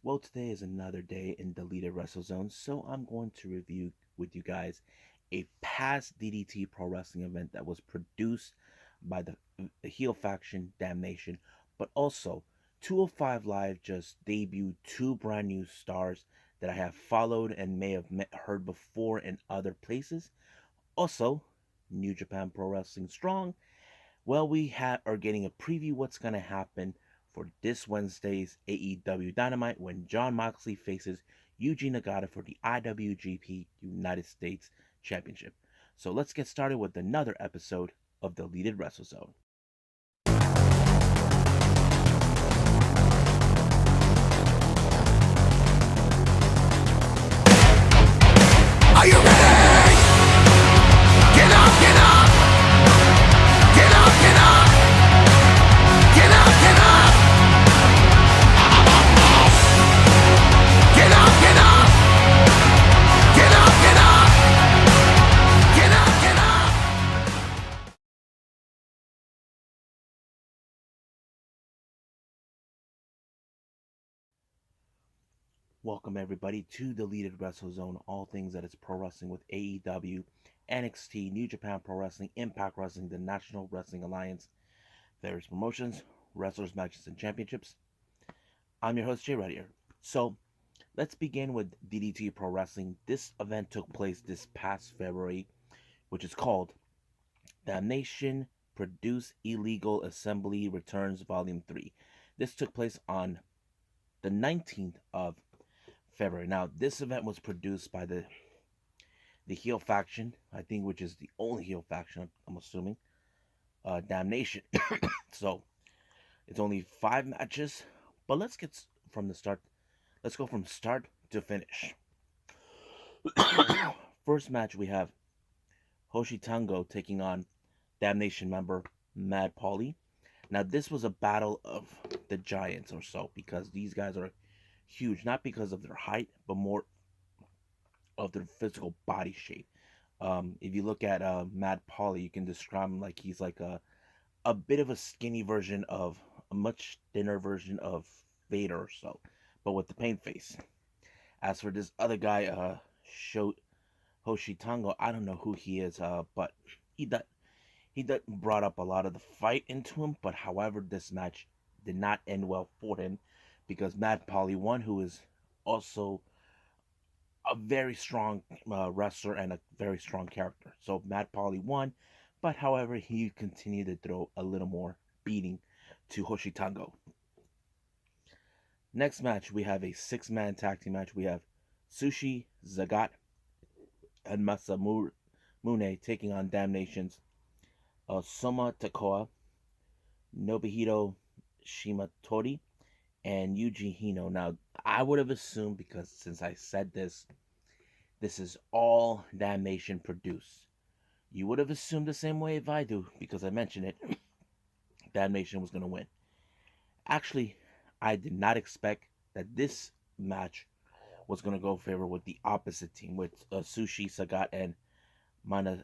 Well, today is another day in Deleted Wrestle Zone, so I'm going to review with you guys a past DDT Pro Wrestling event that was produced by the heel faction Damnation, but also 205 Live just debuted two brand new stars that I have followed and may have heard before in other places. Also, New Japan Pro Wrestling Strong. Well, are getting a preview what's going to happen for this Wednesday's AEW Dynamite when Jon Moxley faces Yuji Nagata for the IWGP United States Championship. So let's get started with another episode of the Deleted Wrestle Zone. Are you ready? Get up, get up! Get up, get up! Get up, get up! Get up, get up! Get up, get up! Get up, get up! Welcome everybody to the Deleted Wrestle Zone, all things that is pro wrestling with AEW, NXT, New Japan Pro Wrestling, Impact Wrestling, the National Wrestling Alliance, various promotions, wrestlers, matches, and championships. I'm your host Jay right here. So let's begin with DDT Pro Wrestling. This event took place this past February, which is called Damnation Produce Illegal Assembly Returns Volume 3. This took place on the 19th of February. Now, this event was produced by the heel faction, I think, which is the only heel faction, I'm assuming, Damnation. So, it's only 5 matches, but let's get from the start. Let's go from start to finish. First match, we have Hoshi Tango taking on Damnation member Mad Paulie. Now, this was a battle of the giants or so because these guys are huge, not because of their height, but more of their physical body shape. If you look at Mad Paulie, you can describe him like he's like a bit of a skinny version of a much thinner version of Vader or so, but with the paint face. As for this other guy, Sho Hoshi Tango, I don't know who he is, but he does brought up a lot of the fight into him. But however, this match did not end well for him because Mad Paulie won, who is also a very strong wrestler and a very strong character. So Mad Paulie won, but however, he continued to throw a little more beating to Hoshi Tango. Next match, we have a 6-man tag team match. We have Sushi, Zagat, and Masamune taking on Damnation's Soma Takoa, Nobuhito Shimatori, and Yuji Hino. Now, I would have assumed, because since I said this is all Damnation produced. You would have assumed the same way if I do, because I mentioned it. Damnation was going to win. Actually, I did not expect that this match was going to go favor with the opposite team, with Sushi, Sagat, and Mana,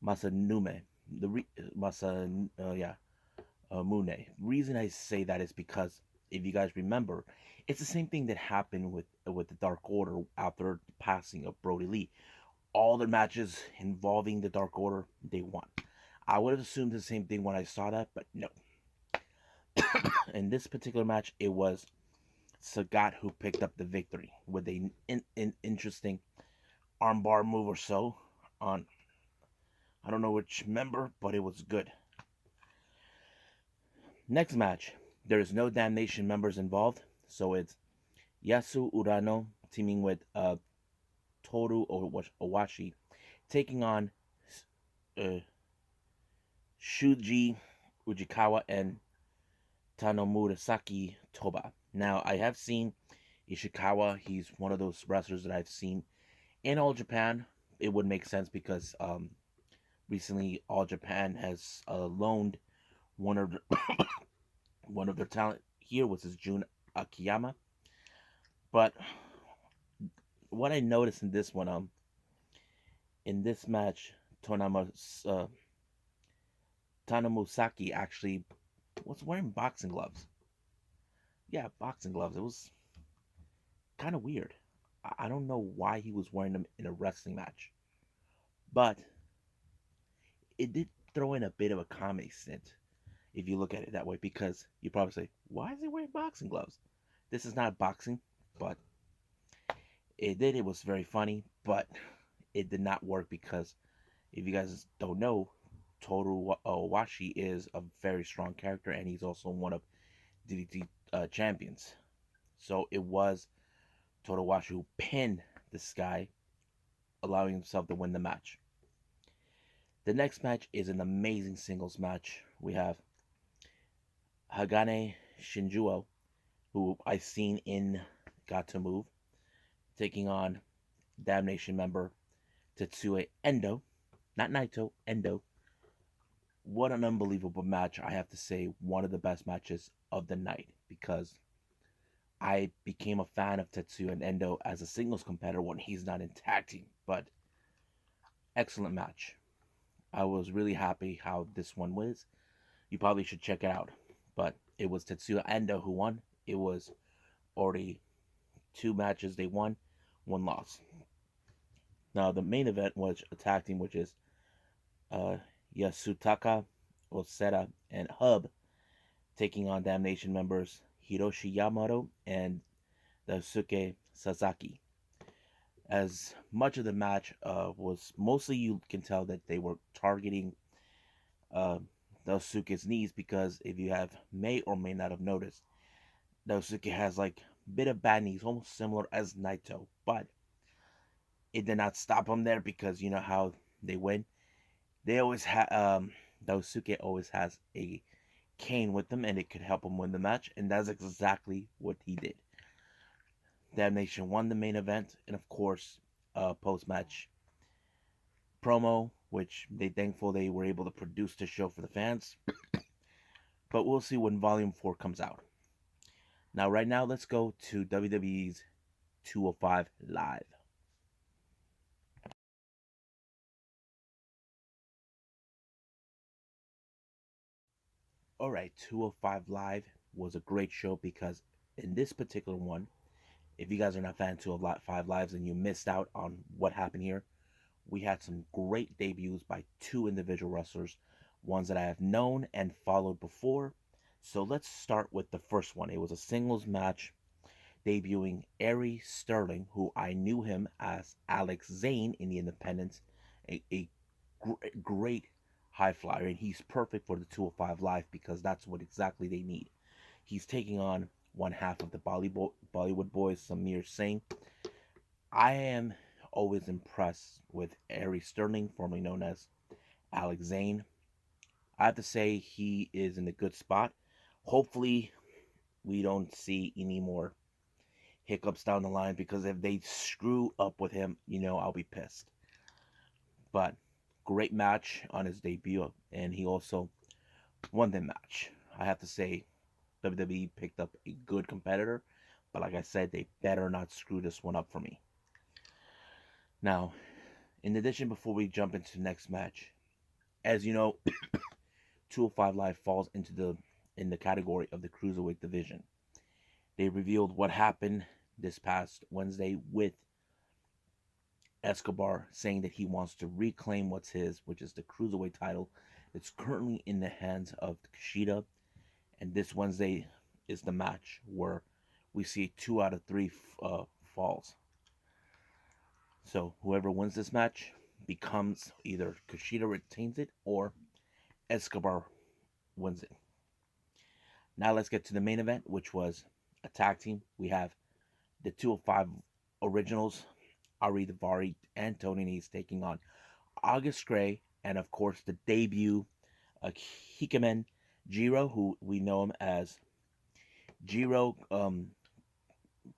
Masanume. Mune. Reason I say that is because if you guys remember, it's the same thing that happened with the Dark Order after the passing of Brody Lee. All the matches involving the Dark Order, they won. I would have assumed the same thing when I saw that, but no. In this particular match, it was Sagat who picked up the victory with an interesting armbar move or so on, I don't know which member, but it was good. Next match, there is no Damnation members involved, so it's Yasu Urano teaming with Toru Owashi taking on uh, Shuji Ujikawa and Tanomurasaki Toba. Now, I have seen Ishikawa. He's one of those wrestlers that I've seen in All Japan. It would make sense because recently All Japan has loaned one of one of their talent here, which is Jun Akiyama. But what I noticed in this one, in this match, Tanamusaki actually was wearing boxing gloves. yeah, boxing gloves. It was kind of weird. I don't know why he was wearing them in a wrestling match, but it did throw in a bit of a comedy stint if you look at it that way, because you probably say, why is he wearing boxing gloves? This is not boxing, but it did. It was very funny, but it did not work because if you guys don't know, Toru Owashi is a very strong character, and he's also one of DDT champions. So it was Toru Owashi who pinned this guy, allowing himself to win the match. The next match is an amazing singles match. We have Hagane Shinjuo, who I've seen in Got to Move, taking on Damnation member Tetsuya Endo, not Naito, Endo. What an unbelievable match. I have to say, one of the best matches of the night, because I became a fan of Tetsuya and Endo as a singles competitor when he's not in tag team. But excellent match. I was really happy how this one was. You probably should check it out. But it was Tetsuya Endo who won. It was already two matches they won, one loss. Now the main event was a tag team, which is uh, Yasutaka Oseta and Hub taking on Damnation members Hiroshi Yamato and Daisuke Sasaki. As much of the match was mostly, you can tell that they were targeting uh, Daisuke's knees, because if you have may or may not have noticed, Daisuke has like a bit of bad knees, almost similar as Naito, but it did not stop him there, because you know how they win. They always have Daisuke always has a cane with them, and it could help him win the match, and that's exactly what he did. Damnation won the main event, and of course, post-match promo, which they thankful they were able to produce the show for the fans. But we'll see when Volume 4 comes out. Now, right now, let's go to WWE's 205 Live. Alright, 205 Live was a great show, because in this particular one, if you guys are not fans of 205 Lives and you missed out on what happened here, we had some great debuts by two individual wrestlers, ones that I have known and followed before. So let's start with the first one. It was a singles match debuting Ari Sterling, who I knew him as Alex Zane in the Independents, a great high flyer, and he's perfect for the 205 Live, because that's what exactly they need. He's taking on one half of the Bollywood boys, Samir Singh. I am always impressed with Ari Sterling, formerly known as Alex Zane. I have to say he is in a good spot. Hopefully, we don't see any more hiccups down the line, because if they screw up with him, I'll be pissed. But great match on his debut, and he also won the match. I have to say, WWE picked up a good competitor, but like I said, they better not screw this one up for me. Now, in addition, before we jump into the next match, as you know, 205 Live falls in the category of the cruiserweight division. They revealed what happened this past Wednesday with Escobar saying that he wants to reclaim what's his, which is the cruiserweight title. It's currently in the hands of Kushida, and this Wednesday is the match where we see 2 out of 3 falls. So whoever wins this match becomes either Kushida retains it or Escobar wins it. Now let's get to the main event, which was a tag team. We have the 205 originals, Ari Daivari and Tony Nese, taking on August Gray, and of course the debut Hikamen Jiro, who we know him as Jiro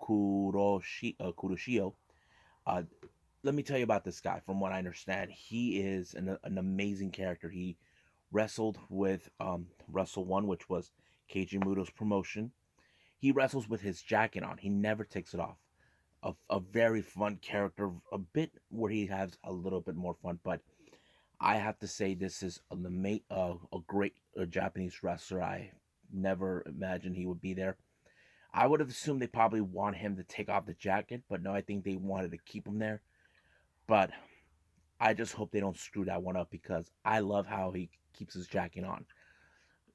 Kuroshio. Uh, let me tell you about this guy. From what I understand, he is an amazing character. He wrestled with Wrestle One, which was Keiji Muto's promotion. He wrestles with his jacket on. He never takes it off. A very fun character, a bit where he has a little bit more fun, but I have to say this is a great Japanese wrestler. I never imagined he would be there. I would have assumed they probably want him to take off the jacket, but no, I think they wanted to keep him there. But I just hope they don't screw that one up because I love how he keeps his jacket on.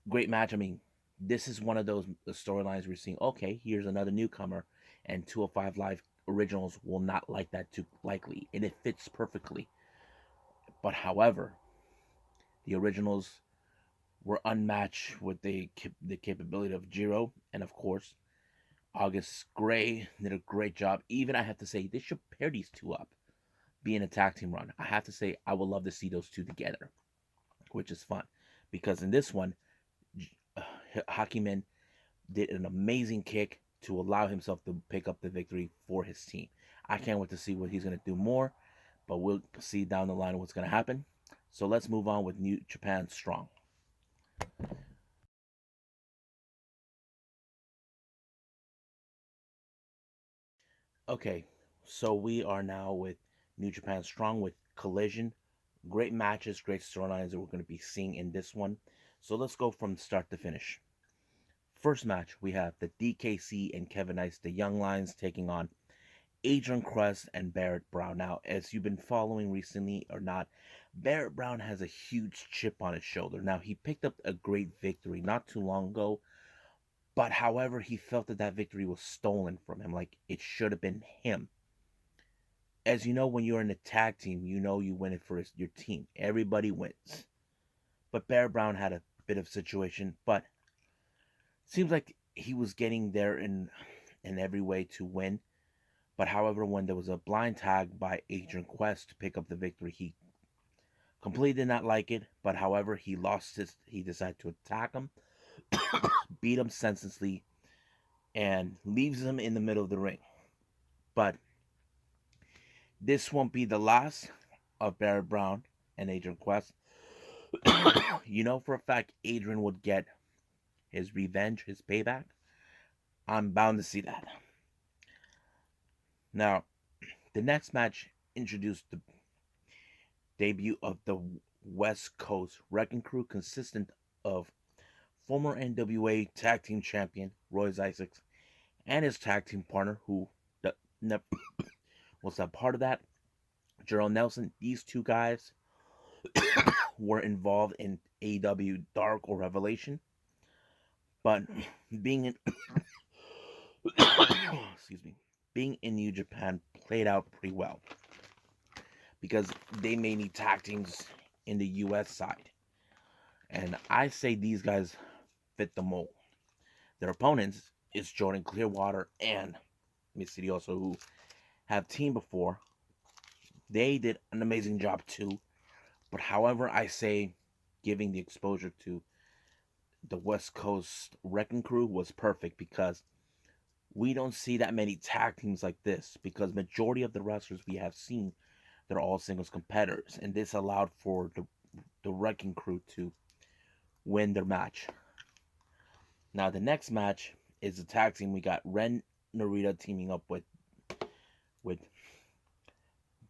Great match. I mean, this is one of those storylines we're seeing. Okay, here's another newcomer, and 205 Live originals will not like that too likely, and it fits perfectly. But however, the originals were unmatched with the capability of Jiro, and of course, August Gray did a great job. Even I have to say, they should pair these two up, being a tag team run. I have to say, I would love to see those two together, which is fun. Because in this one, Hakimin did an amazing kick to allow himself to pick up the victory for his team. I can't wait to see what he's going to do more, but we'll see down the line what's going to happen. So let's move on with New Japan Strong. Okay, so we are now with New Japan Strong with Collision. Great matches, great storylines that we're going to be seeing in this one. So let's go from start to finish. First match, we have the DKC and Kevin Nice, the Young Lions, taking on Adrian Quest and Barrett Brown. Now, as you've been following recently or not, Barrett Brown has a huge chip on his shoulder. Now, he picked up a great victory not too long ago, but however, he felt that that victory was stolen from him, like it should have been him. As you know, when you're in a tag team, you know you win it for your team. Everybody wins. But Barrett Brown had a bit of situation, but seems like he was getting there in every way to win. But however, when there was a blind tag by Adrian Quest to pick up the victory, he completely did not like it. But however, he decided to attack him, beat him senselessly, and leaves him in the middle of the ring. But this won't be the last of Barrett Brown and Adrian Quest. You know for a fact Adrian would get his revenge, his payback. I'm bound to see that. Now, the next match introduced the debut of the West Coast Wrecking Crew, consistent of former NWA Tag Team Champion Roy Isaacs and his tag team partner, who never was a part of that, Gerald Nelson. These two guys were involved in AEW Dark or Revelation, but being in excuse me, being in New Japan played out pretty well because they may need tag teams in the US side, and I say these guys fit the mold. Their opponents is Jordan Clearwater and Miss City, also, who have teamed before. They did an amazing job too, but however, I say giving the exposure to the West Coast Wrecking Crew was perfect because we don't see that many tag teams like this, because majority of the wrestlers we have seen, they're all singles competitors, and this allowed for the Wrecking Crew to win their match. Now the next match is the tag team. We got Ren Narita teaming up with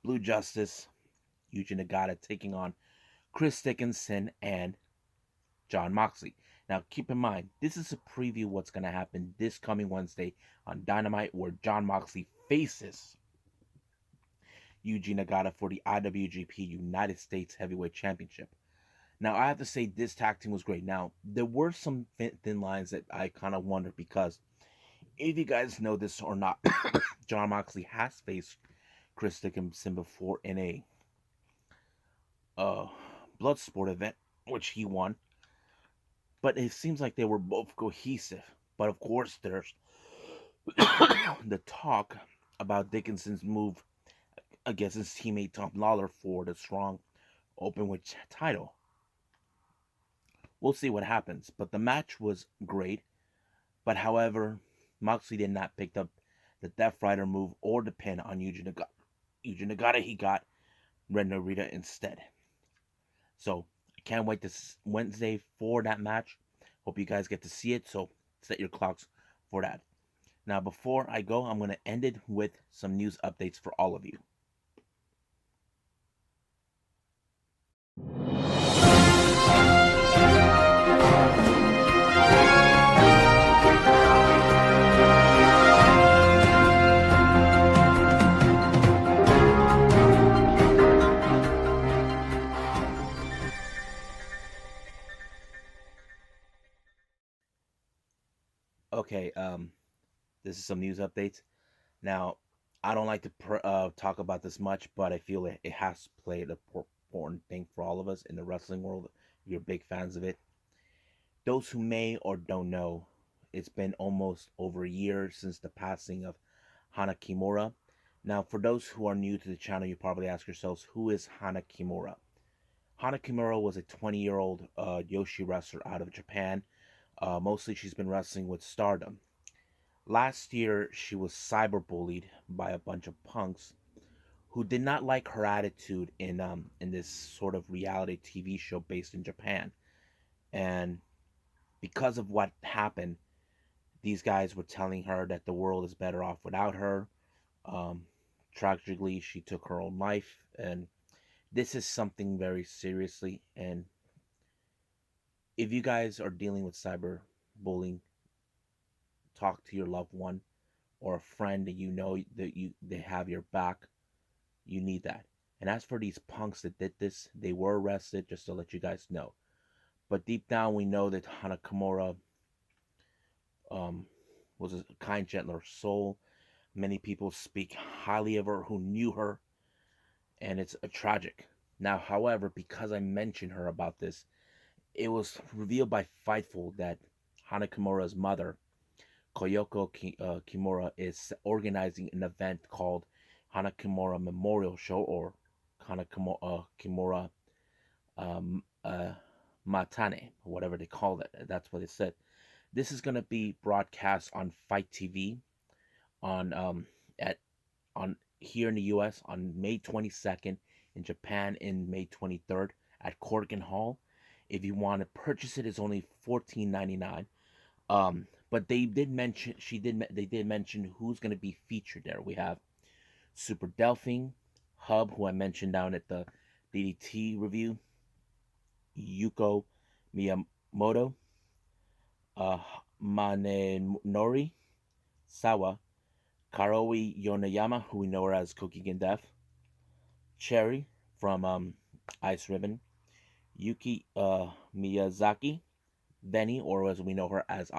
Blue Justice, Yuji Nagata, taking on Chris Dickinson and Jon Moxley. Now, keep in mind, this is a preview of what's going to happen this coming Wednesday on Dynamite, where Jon Moxley faces Yuji Nagata for the IWGP United States Heavyweight Championship. Now, I have to say, this tag team was great. Now, there were some thin lines that I kind of wondered, because if you guys know this or not, Jon Moxley has faced Chris Dickinson before in a Bloodsport event, which he won. But it seems like they were both cohesive. But of course, there's the talk about Dickinson's move against his teammate Tom Lawler for the Strong Openweight title. We'll see what happens. But the match was great. But however, Moxley did not pick up the Death Rider move or the pin on Yuji Nagata. Yuji Nagata, he got Ren Narita instead. So, I can't wait this Wednesday for that match. Hope you guys get to see it, so set your clocks for that. Now, before I go, I'm going to end it with some news updates for all of you. this is some news updates. Now, I don't like to talk about this much, but I feel it has played an important thing for all of us in the wrestling world. If you're big fans of it. Those who may or don't know, it's been almost over a year since the passing of Hana Kimura. Now, for those who are new to the channel, you probably ask yourselves, who is Hana Kimura? Hana Kimura was a 20-year-old Yoshi wrestler out of Japan. Mostly she's been wrestling with Stardom. Last year, she was cyberbullied by a bunch of punks who did not like her attitude in this sort of reality TV show based in Japan. And because of what happened, these guys were telling her that the world is better off without her. Um, Tragically, she took her own life, and this is something very seriously. And if you guys are dealing with cyberbullying, talk to your loved one or a friend that you know that they have your back. You need that. And as for these punks that did this, they were arrested, just to let you guys know. But deep down, we know that Hana Kimura was a kind, gentler soul. Many people speak highly of her who knew her, and it's a tragic. Now, however, because I mentioned her about this, it was revealed by Fightful that Hana Kimura's mother, Koyoko Kimura, is organizing an event called Hana Kimura Memorial Show, or Hana Kimura Matane, whatever they call it. That's what it said. This is going to be broadcast on Fite TV at on here in the U.S. on May 22nd, in Japan in May 23rd at Corgan Hall. If you want to purchase it, it's only $14.99. But they did mention they did mention who's going to be featured there. We have Super Delphine, Hub, who I mentioned down at the DDT review, Yuko Miyamoto, Manenori Sawa, Karoe Yonayama, who we know her as Cookie Death, Cherry from Ice Ribbon, Yuki Miyazaki, Benny, or as we know her as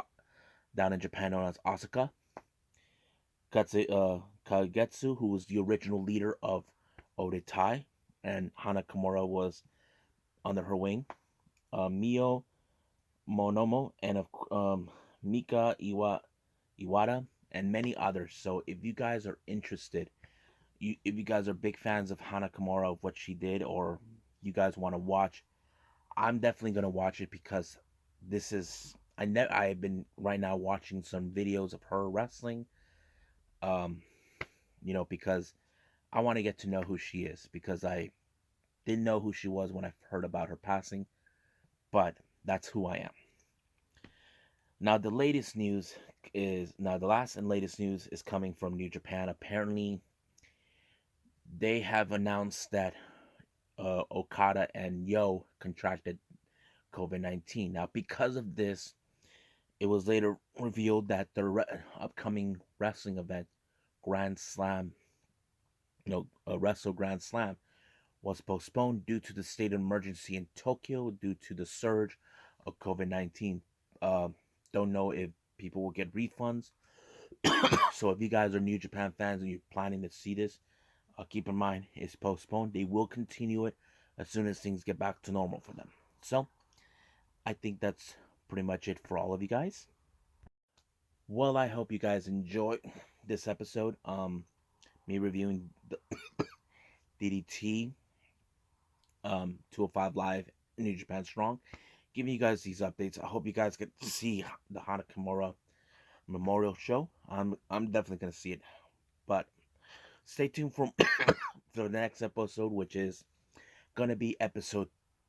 down in Japan known as Asuka, Kagetsu, who was the original leader of Odetai, and Hana Kimura was under her wing, Mio Monomo, and Mika Iwata, and many others. So if you guys are interested, if you guys are big fans of Hana Kimura, of what she did, or you guys want to watch, I'm definitely going to watch it, because this is I've been right now watching some videos of her wrestling, because I want to get to know who she is, because I didn't know who she was when I heard about her passing, but that's who I am. Now the last and latest news is coming from New Japan. Apparently, they have announced that Okada and Yo contracted COVID-19. Now, because of this, it was later revealed that the upcoming wrestling event, Grand Slam, Wrestle Grand Slam, was postponed due to the state of emergency in Tokyo due to the surge of COVID-19. Don't know if people will get refunds. So if you guys are New Japan fans and you're planning to see this, keep in mind it's postponed. They will continue it as soon as things get back to normal for them. So I think that's pretty much it for all of you guys. Well, I hope you guys enjoy this episode. Me reviewing the DDT 205 Live New Japan Strong, giving you guys these updates. I hope you guys get to see the Hana Kimura Memorial Show. I'm definitely gonna see it, but stay tuned for the next episode, which is gonna be episode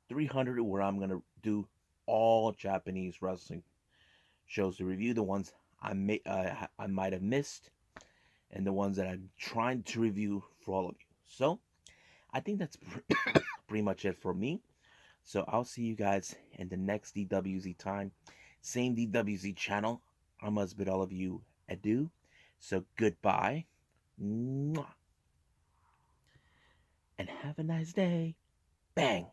300, where I'm gonna do all Japanese wrestling shows to review, the ones I might have missed, and the ones that I'm trying to review for all of you. So I think that's pretty much it for me. So I'll see you guys in the next DWZ time. Same DWZ channel. I must bid all of you adieu. So goodbye. Mwah. And have a nice day. Bang.